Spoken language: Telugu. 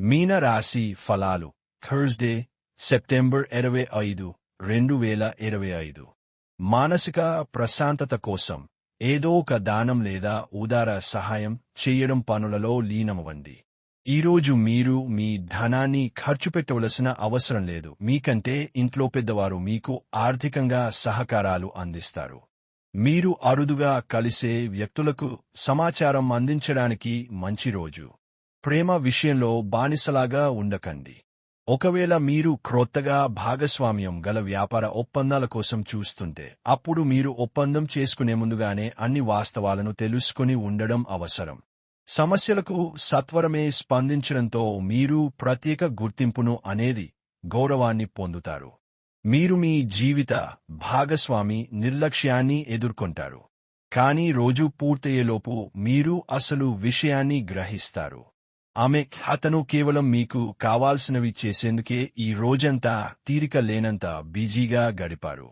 మీన రాశి ఫలాలు థర్స్డే సెప్టెంబర్ 25, 2025. మానసిక ప్రశాంతత కోసం ఏదో ఒక దానం లేదా ఉదార సహాయం చేయడం పనులలో లీనమవ్వండి. ఈరోజు మీరు మీ ధనాన్ని ఖర్చు పెట్టవలసిన అవసరం లేదు, మీకంటే ఇంట్లో పెద్దవారు మీకు ఆర్థికంగా సహకారాలు అందిస్తారు. మీరు అరుదుగా కలిసే వ్యక్తులకు సమాచారం అందించడానికి మంచి రోజు. ప్రేమ విషయంలో బానిసలాగా ఉండకండి. ఒకవేళ మీరు క్రొత్తగా భాగస్వామ్యం గల వ్యాపార ఒప్పందాల కోసం చూస్తుంటే, అప్పుడు మీరు ఒప్పందం చేసుకునే ముందుగానే అన్ని వాస్తవాలను తెలుసుకుని ఉండడం అవసరం. సమస్యలకు సత్వరమే స్పందించడంతో మీరు ప్రత్యేక గుర్తింపును అనేది గౌరవాన్ని పొందుతారు. మీరు మీ జీవిత భాగస్వామి నిర్లక్ష్యాన్ని ఎదుర్కొంటారు, కానీ రోజు పూర్తయ్యేలోపు మీరు అసలు విషయాన్ని గ్రహిస్తారు. అతను కేవలం మీకు కావాల్సినవి చేసేందుకే ఈ రోజంతా తీరిక లేనంత బిజీగా గడిపారు.